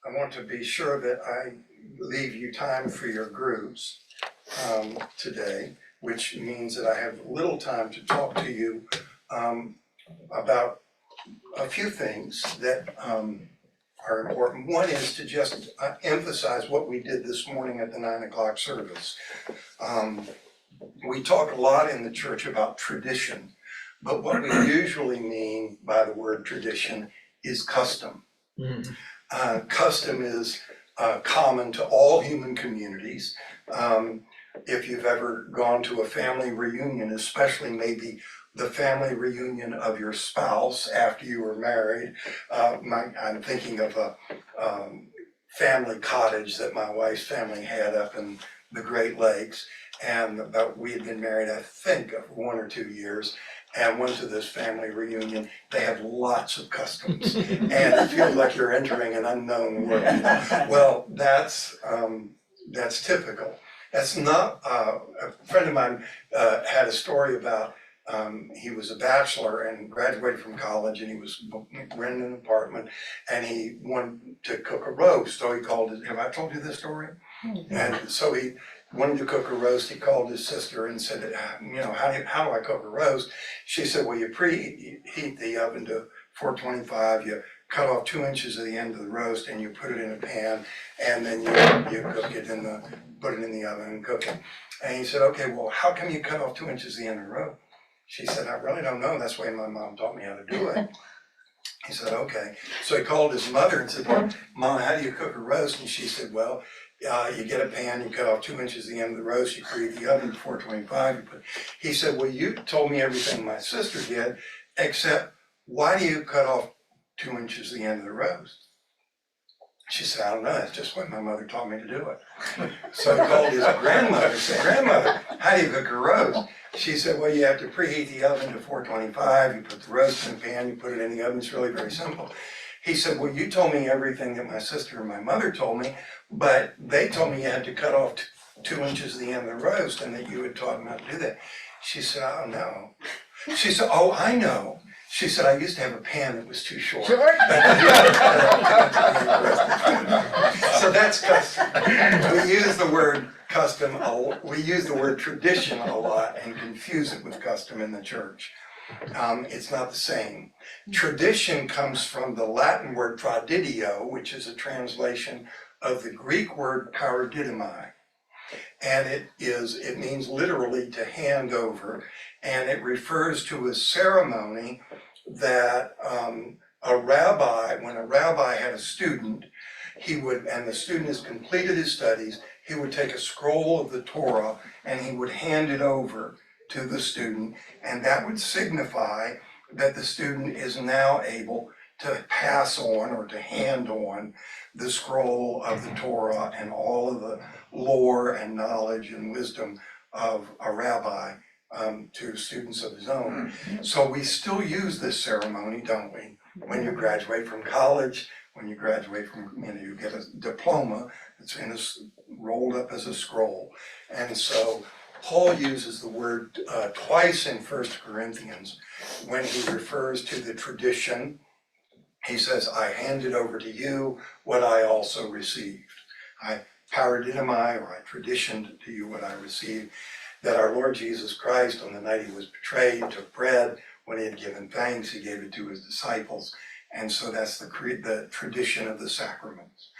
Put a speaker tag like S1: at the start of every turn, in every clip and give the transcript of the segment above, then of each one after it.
S1: I want to be sure that I leave you time for your groups today, which means that I have little time to talk to you about a few things that are important. One is to just emphasize what we did this morning at the 9 o'clock service. We talk a lot in the church about tradition, but what we usually mean by the word tradition is custom. Custom is common to all human communities. If you've ever gone to a family reunion, especially maybe the family reunion of your spouse after you were married, I'm thinking of a family cottage that my wife's family had up in the Great Lakes, and we had been married, I think, 1 or 2 years, and went to this family reunion. They have lots of customs, and it feels like you're entering an unknown world. Well, that's typical. That's not, a friend of mine had a story about, he was a bachelor and graduated from college, and he was renting an apartment, and he wanted to cook a roast, so he called it, have I told you this story? And so he wanted to cook a roast. He called his sister and said, how do I cook a roast? She said, well, you preheat the oven to 425, you cut off 2 inches of the end of the roast, and you put it in a pan, and then you cook it put it in the oven and cook it. And he said, okay, well, how come you cut off 2 inches of the end of the roast? She said, I really don't know. That's the way my mom taught me how to do it. He said, okay. So he called his mother and said, well, Mom, how do you cook a roast? And she said, well, you get a pan, you cut off 2 inches of the end of the roast, you preheat the oven to 425. He said, well, you told me everything my sister did, except why do you cut off 2 inches of the end of the roast? She said, I don't know, that's just what my mother taught me to do it. So he called his grandmother and said, Grandmother, how do you cook a roast? She said, well, you have to preheat the oven to 425, you put the roast in the pan, you put it in the oven, it's really very simple. He said, well, you told me everything that my sister and my mother told me, but they told me you had to cut off 2 inches of the end of the roast and that you had taught them how to do that. She said, oh, no. She said, oh, I know. She said, I used to have a pan that was too short. So that's custom. We use the word custom, we use the word tradition a lot and confuse it with custom in the church. It's not the same. Tradition comes from the Latin word traditio, which is a translation of the Greek word paradidomai. And it means literally to hand over, and it refers to a ceremony that a rabbi, when a rabbi had a student, and the student has completed his studies, he would take a scroll of the Torah and he would hand it over to the student, and that would signify that the student is now able to pass on or to hand on the scroll of the Torah and all of the lore and knowledge and wisdom of a rabbi to students of his own. So we still use this ceremony, don't we? When you graduate from college, when you graduate from, you get a diploma, it's rolled up as a scroll. And so Paul uses the word twice in 1 Corinthians when he refers to the tradition. He says, I handed over to you what I also received. I paradidomai, or I traditioned to you what I received, that our Lord Jesus Christ, on the night he was betrayed, took bread. When he had given thanks, he gave it to his disciples. And so that's the tradition of the sacraments,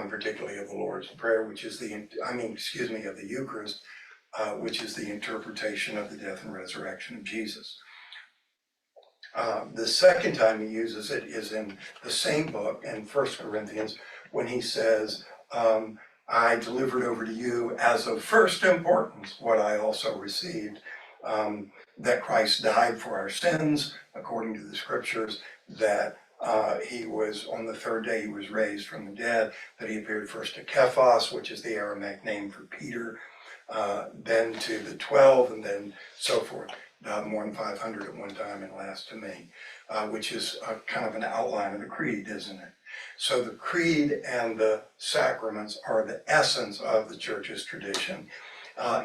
S1: particularly of the Lord's Prayer, which is of the Eucharist, which is the interpretation of the death and resurrection of Jesus. The second time he uses it is in the same book, in 1 Corinthians, when he says, I delivered over to you as of first importance what I also received, that Christ died for our sins, according to the scriptures, that he was, on the third day, he was raised from the dead, that he appeared first to Cephas, which is the Aramaic name for Peter, then to the 12, and then so forth. More than 500 at one time, and last to me, which is kind of an outline of the creed, isn't it? So the creed and the sacraments are the essence of the church's tradition.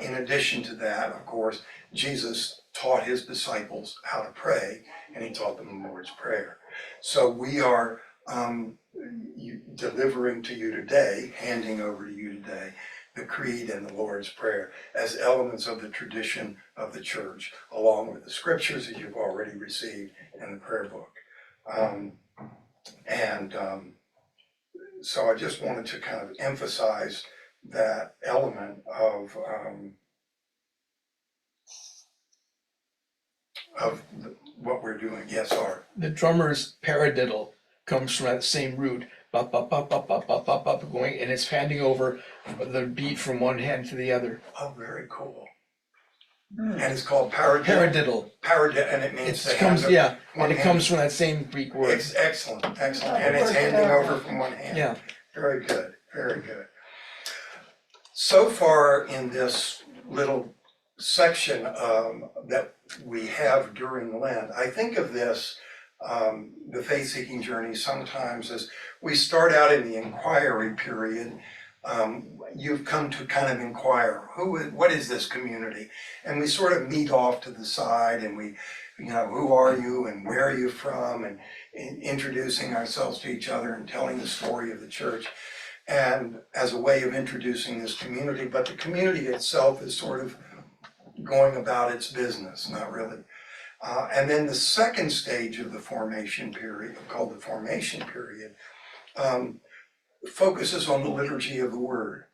S1: In addition to that, of course, Jesus taught his disciples how to pray, and he taught them the Lord's Prayer. So we are delivering to you today, handing over to you today, the Creed and the Lord's Prayer as elements of the tradition of the church, along with the scriptures that you've already received in the prayer book. So I just wanted to kind of emphasize that element of what we're doing. Yes, Art.
S2: The drummer's paradiddle comes from that same root, bop, bop, bop, bop, bop, bop, bop, bop, going, and it's handing over the beat from one hand to the other.
S1: Oh, very cool. And it's called paradiddle.
S2: Paradiddle.
S1: And it means
S2: It comes, yeah, and it comes from that same Greek word.
S1: It's excellent, and it's handing over from one hand.
S2: Yeah.
S1: Very good, very good. So far in this little section that we have during Lent, I think of this, the faith-seeking journey, sometimes as we start out in the inquiry period. You've come to kind of inquire, what is this community? And we sort of meet off to the side, and we, who are you and where are you from, and introducing ourselves to each other and telling the story of the church, and as a way of introducing this community. But the community itself is sort of going about its business, not really. And then the second stage of the formation period, called the formation period, focuses on the liturgy of the word.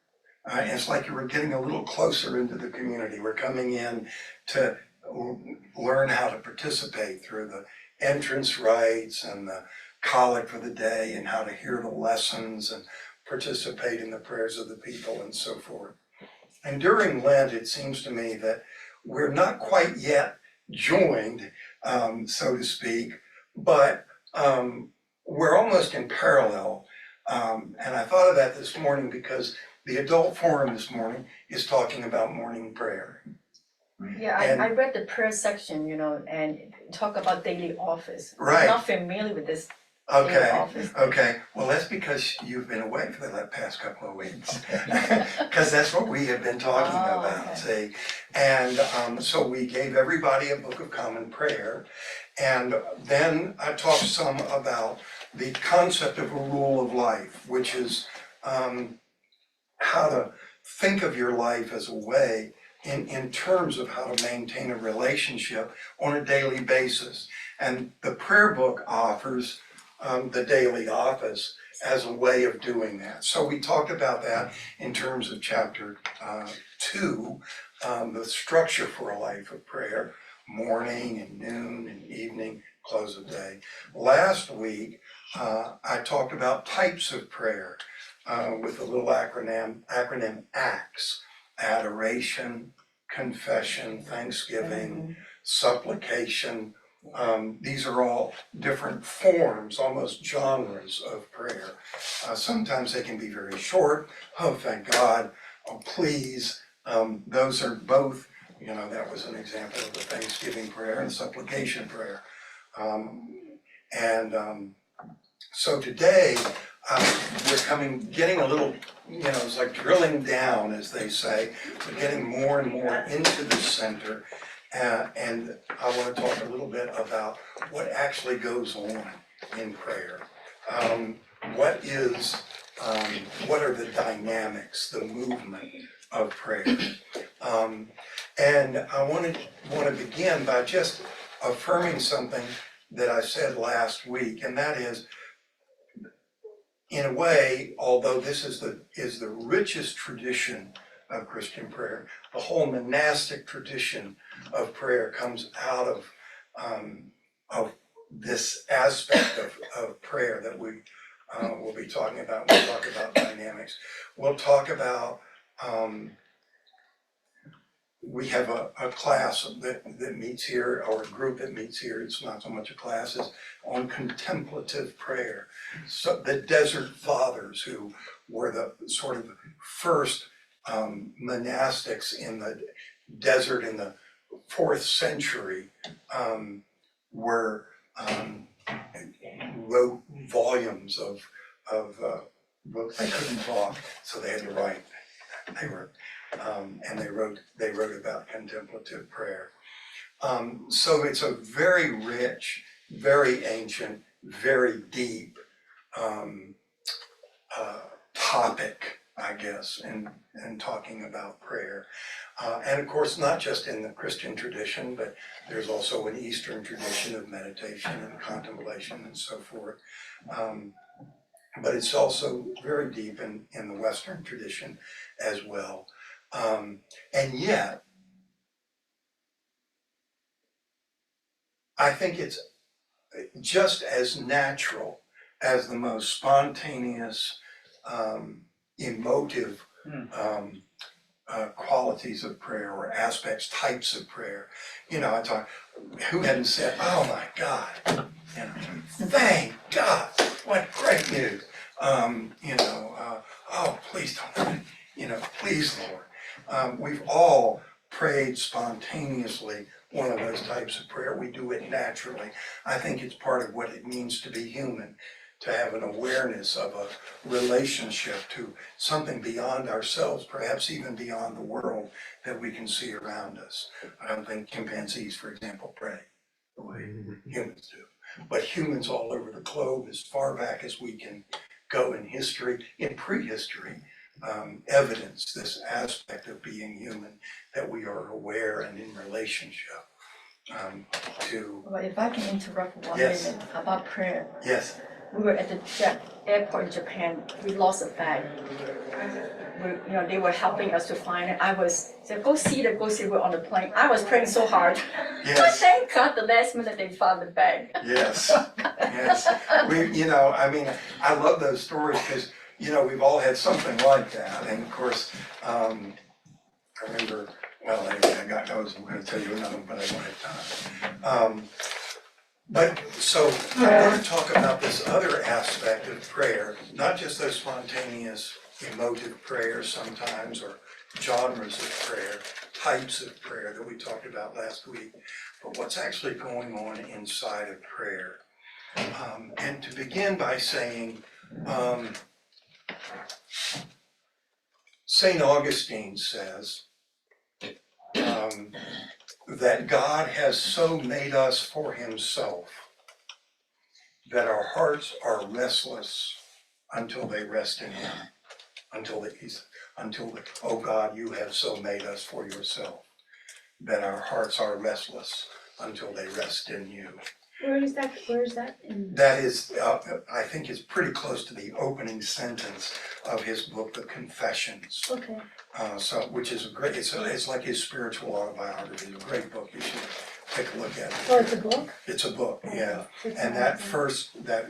S1: It's like we're getting a little closer into the community. We're coming in to learn how to participate through the entrance rites and the collect for the day, and how to hear the lessons and participate in the prayers of the people and so forth. And during Lent, it seems to me that we're not quite yet joined, so to speak, but we're almost in parallel. And I thought of that this morning because the adult forum this morning is talking about morning prayer.
S3: Yeah, I read the prayer section, and talk about daily office.
S1: Right.
S3: I'm not familiar with this daily
S1: Okay,
S3: office.
S1: okay. Well, that's because you've been away for the past couple of weeks. Because that's what we have been talking about,
S3: okay.
S1: see? And so we gave everybody a book of common prayer. And then I talked some about the concept of a rule of life, which is how to think of your life as a way in terms of how to maintain a relationship on a daily basis. And the prayer book offers the daily office as a way of doing that. So we talked about that in terms of chapter 2, the structure for a life of prayer, morning and noon and evening, close of day. Last week, I talked about types of prayer with a little acronym ACTS: adoration, confession, thanksgiving, supplication. These are all different forms, almost genres of prayer. Sometimes they can be very short. Oh, thank God. Oh, please. Those are both, that was an example of the thanksgiving prayer and supplication prayer. So today, we're getting a little, it's like drilling down, as they say. We're getting more and more into the center. And I want to talk a little bit about what actually goes on in prayer. What are the dynamics, the movement of prayer? And I want to begin by just affirming something that I said last week, and that is, in a way, although this is the richest tradition of Christian prayer, the whole monastic tradition of prayer comes out of this aspect of prayer that we will be talking about when we talk about dynamics. We'll talk about, we have a class that meets here, or a group that meets here. It's not so much a class, it's on contemplative prayer. So the Desert Fathers, who were the sort of first monastics in the desert in the 4th century, wrote volumes of books. They couldn't talk, so they had to write. And they wrote about contemplative prayer. So it's a very rich, very ancient, very deep topic, I guess, in talking about prayer. And of course, not just in the Christian tradition, but there's also an Eastern tradition of meditation and contemplation and so forth. But it's also very deep in the Western tradition as well. And yet, I think it's just as natural as the most spontaneous, emotive qualities of prayer or aspects, types of prayer. You know, who hadn't said, "Oh my God," you know, "Thank God, what great news." "Oh, please don't, please, Lord." We've all prayed spontaneously one of those types of prayer. We do it naturally. I think it's part of what it means to be human, to have an awareness of a relationship to something beyond ourselves, perhaps even beyond the world that we can see around us. I don't think chimpanzees, for example, pray the way humans do. But humans all over the globe, as far back as we can go in history, in prehistory, evidence this aspect of being human, that we are aware and in relationship to.
S3: Well, if I can interrupt 1
S1: Yes.
S3: minute about prayer.
S1: Yes.
S3: We were at the airport in Japan. We lost a bag. They were helping us to find it. I was said, go see it. We're on the plane. I was praying so hard.
S1: Yes.
S3: But thank God the last minute they found the bag.
S1: Yes. Yes. I love those stories because, we've all had something like that. And of course, I remember, well, anyway, I'm going to tell you another one, but I don't have time. So I want to talk about this other aspect of prayer, not just those spontaneous, emotive prayers sometimes, or genres of prayer, types of prayer that we talked about last week, but what's actually going on inside of prayer. And to begin by saying, St. Augustine says that God has so made us for himself that our hearts are restless until they rest in him. Oh God, you have so made us for yourself that our hearts are restless until they rest in you.
S4: Where is that?
S1: That is, I think it's pretty close to the opening sentence of his book, The Confessions.
S4: Okay.
S1: Which is a great, it's like his spiritual autobiography. It's a great book. You should take a look at it.
S4: Oh, it's a book?
S1: It's a book, yeah.
S4: It's
S1: And that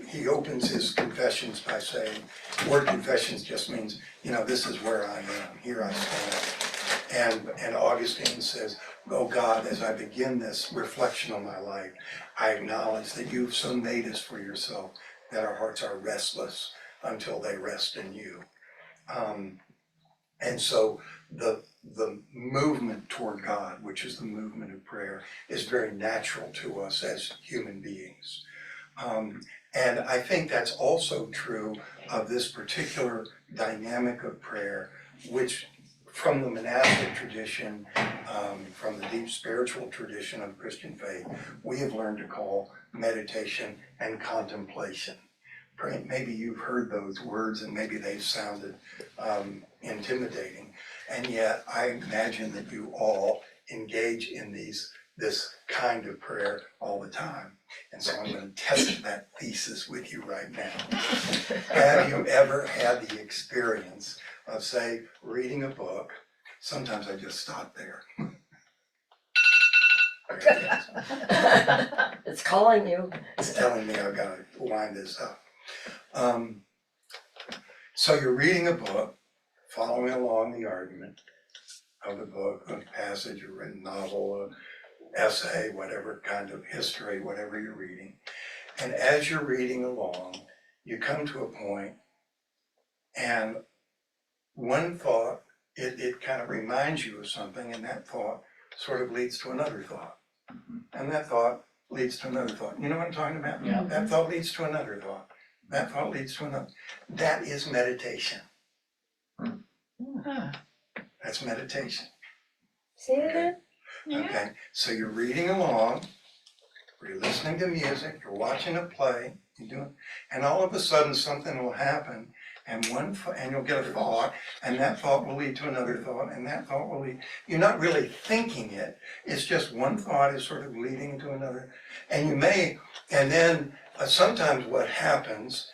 S1: he opens his confessions by saying, word confessions just means, this is where I am, here I stand. And Augustine says, oh God, as I begin this reflection on my life, I acknowledge that you've so made us for yourself that our hearts are restless until they rest in you. And so the movement toward God, which is the movement of prayer, is very natural to us as human beings. And I think that's also true of this particular dynamic of prayer, which from the monastic tradition, from the deep spiritual tradition of Christian faith, we have learned to call meditation and contemplation. Maybe you've heard those words and maybe they've sounded intimidating, and yet I imagine that you all engage in this kind of prayer all the time. And so I'm going to test that thesis with you right now. Have you ever had the experience of, say, reading a book? Sometimes I just stop there.
S4: It's calling you.
S1: It's telling me I've got to wind this up. So you're reading a book, following along the argument of the book, a passage, a written novel, an essay, whatever kind of history, whatever you're reading. And as you're reading along, you come to a point, and one thought, it kind of reminds you of something, and that thought sort of leads to another thought. And that thought leads to another thought. You know what I'm talking about?
S2: Yeah.
S1: That thought leads to another thought. That thought leads to another. That is meditation. That's meditation.
S4: Say it again?
S1: Okay, so you're reading along, or you're listening to music, you're watching a play, You do it, and all of a sudden something will happen, and and you'll get a thought, and that thought will lead to another thought, and that thought will lead. You're not really thinking it. It's just one thought is sort of leading to another, and and then sometimes what happens.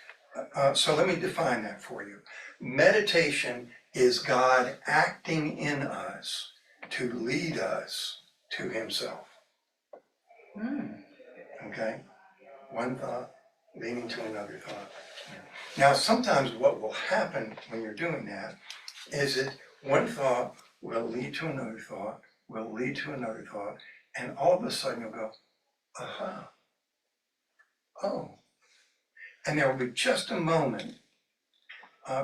S1: So let me define that for you. Meditation is God acting in us to lead us to Himself. Okay? One thought leading to another thought. Now, sometimes what will happen when you're doing that is that one thought will lead to another thought, will lead to another thought, and all of a sudden you'll go, aha, oh. And there will be just a moment,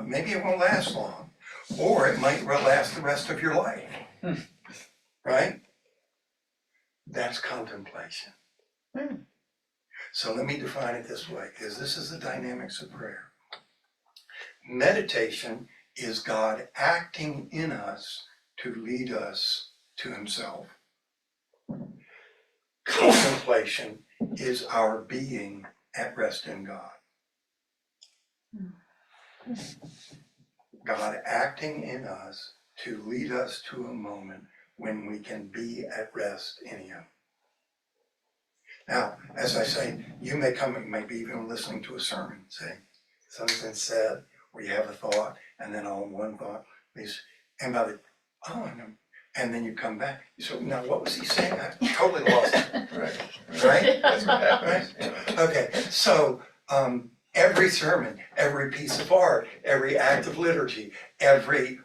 S1: maybe it won't last long, or it might last the rest of your life, right? That's contemplation. So let me define it this way, because this is the dynamics of prayer. Meditation is God acting in us to lead us to Himself. Contemplation is our being at rest in God. God acting in us to lead us to a moment when we can be at rest in Him. Now, as I say, you may be even listening to a sermon, say, something said, where you have a thought, and then all in one thought, and by the, and then you come back, you say, now what was he saying? I totally lost it. Right?
S2: That's what happens.
S1: Right? Okay, so every sermon, every piece of art, every act of liturgy, every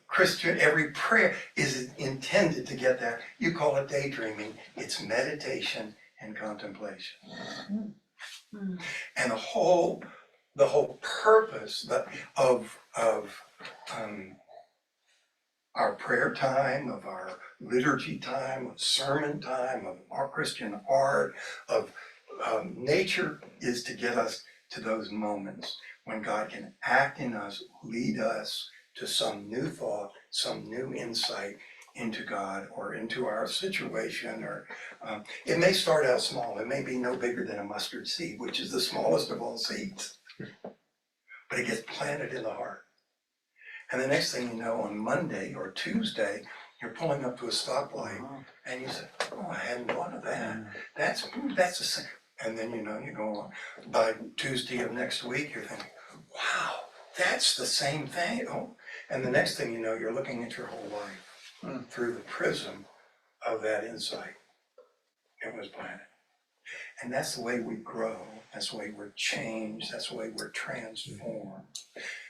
S1: Christian, every prayer is intended to get that. You call it daydreaming, it's meditation and contemplation. And the whole purpose of our prayer time, of our liturgy time, of sermon time, of our Christian art, of nature is to get us to those moments when God can act in us, lead us to some new thought, some new insight into God or into our situation, or it may start out small. It may be no bigger than a mustard seed, which is the smallest of all seeds, but it gets planted in the heart. And the next thing you know, on Monday or Tuesday, you're pulling up to a stoplight, and you say, "Oh, I hadn't thought of that. That's the same." And then you go on. By Tuesday of next week, you're thinking, "Wow, that's the same thing." Oh, and the next thing you know, you're looking at your whole life through the prism of that insight. It was planted. And that's the way we grow. That's the way we're changed. That's the way we're transformed.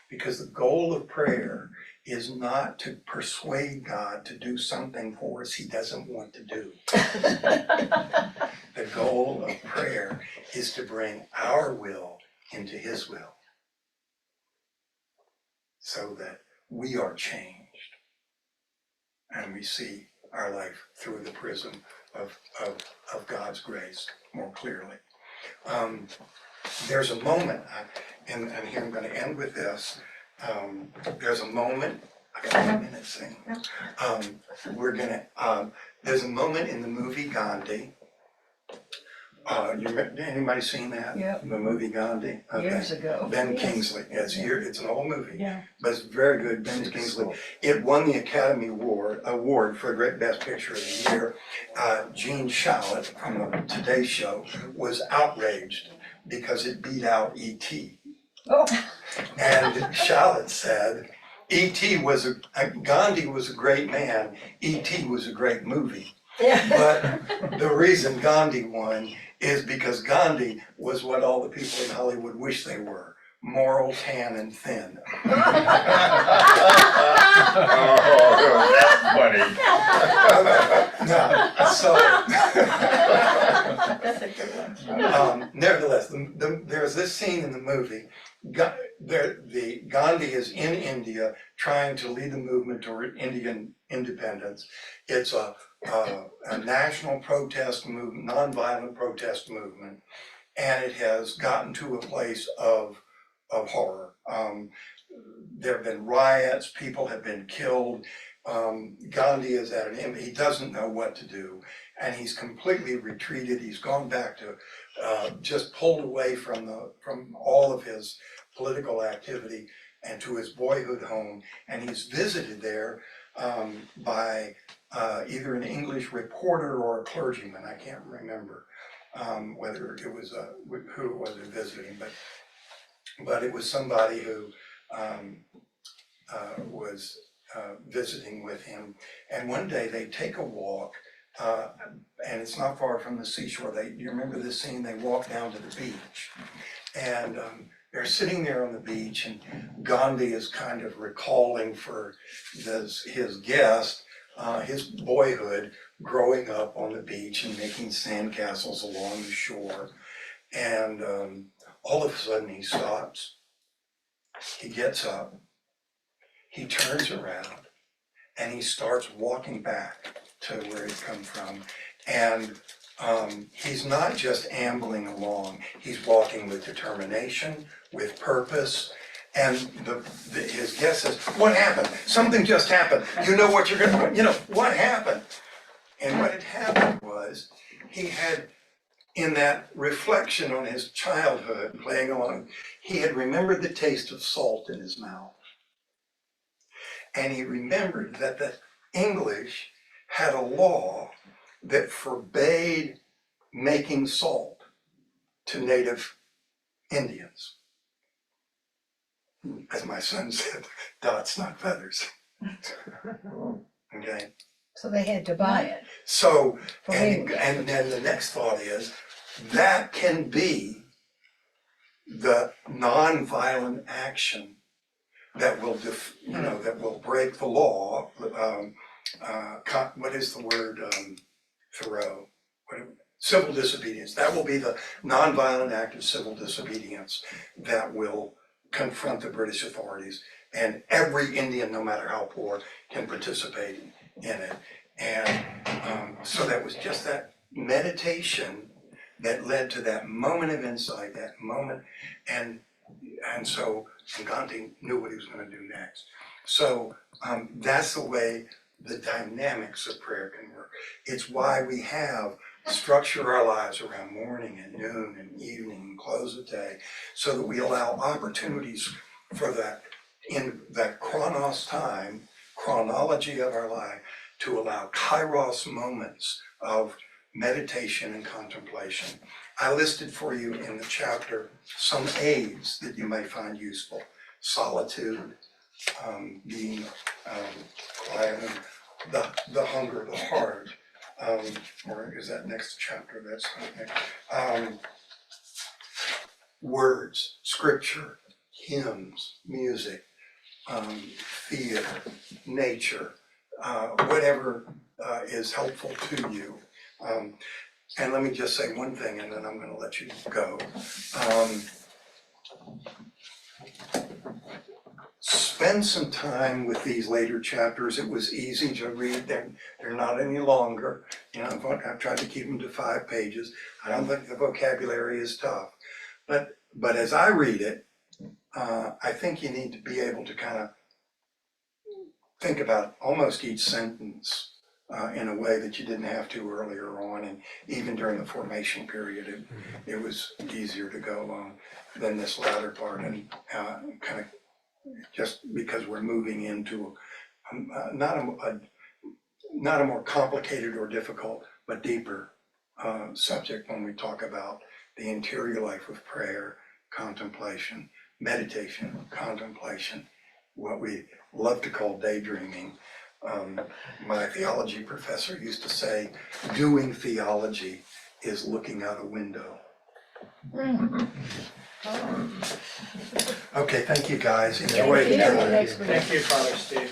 S1: Because the goal of prayer is not to persuade God to do something for us He doesn't want to do. The goal of prayer is to bring our will into His will, so that we are changed and we see our life through the prism of God's grace more clearly. There's a moment, and here I'm going to end with this. There's a moment, I got 1 minute saying. There's a moment in the movie Gandhi. Anybody seen that?
S3: Yeah.
S1: The movie Gandhi? Okay.
S3: Years ago.
S1: Ben Kingsley. It's an old movie.
S3: Yeah.
S1: But it's very good. Ben Kingsley. It won the Academy Award for the Great Best Picture of the Year. Gene Shalit from the Today Show was outraged because it beat out E.T.
S3: Oh.
S1: And Shalit said, Gandhi was a great man. E.T. was a great movie. But the reason Gandhi won is because Gandhi was what all the people in Hollywood wish they were: moral, tan, and thin.
S2: Oh, that's funny.
S1: No, so
S3: That's a good one.
S1: nevertheless, there's this scene in the movie. Gandhi is in India trying to lead the movement toward Indian independence. It's a national protest movement, nonviolent protest movement, and it has gotten to a place of horror. There have been riots, people have been killed. Gandhi is at an end, he doesn't know what to do. and he's completely retreated. He's gone back to, just pulled away from all of his political activity and to his boyhood home. And he's visited there by either an English reporter or a clergyman. I can't remember whether it was who it was visiting, but it was somebody who was visiting with him. And one day they take a walk, and it's not far from the seashore. You remember this scene? They walk down to the beach, and they're sitting there on the beach, and Gandhi is kind of recalling for his guest his boyhood, growing up on the beach and making sandcastles along the shore. And all of a sudden he stops, he gets up, he turns around, and he starts walking back to where he'd come from. And he's not just ambling along, he's walking with determination, with purpose. And his guest says, "What happened? Something just happened. You know what you're gonna, what happened?" And what had happened was, he had, in that reflection on his childhood, playing along, he had remembered the taste of salt in his mouth. And he remembered that the English had a law that forbade making salt to native Indians. As my son said, dots, not feathers. Okay?
S5: So they had to buy it.
S1: So,
S5: For
S1: and
S5: English.
S1: then the next thought is, that can be the nonviolent action that will, that will break the law. What is the word, Thoreau? Civil disobedience. That will be the nonviolent act of civil disobedience that will confront the British authorities. And every Indian, no matter how poor, can participate in it. And so that was just that meditation that led to that moment of insight, that moment. And so Gandhi knew what he was going to do next. So that's the way the dynamics of prayer can work. It's why we have structure our lives around morning and noon and evening and close of day, so that we allow opportunities for that, in that chronos time, chronology of our life, to allow kairos moments of meditation and contemplation. I listed for you in the chapter some aids that you may find useful. Solitude, being quiet, and the hunger of the heart. Or is that next chapter? That's not next. Words, scripture, hymns, music, theater, nature, whatever is helpful to you. And let me just say one thing, and then I'm going to let you go. Spend some time with these later chapters. It was easy to read. They're not any longer. I've tried to keep them to 5 pages. I don't think the vocabulary is tough. But as I read it, I think you need to be able to kind of think about almost each sentence in a way that you didn't have to earlier on. And even during the formation period, it was easier to go than this latter part. And kind of just because we're moving into not a more complicated or difficult, but deeper subject when we talk about the interior life of prayer, contemplation, meditation, contemplation, what we love to call daydreaming. My theology professor used to say, doing theology is looking out a window. Okay, thank you guys. Enjoy
S4: Thank you.
S1: the time.
S4: Next week.
S6: Thank you, Father Steve.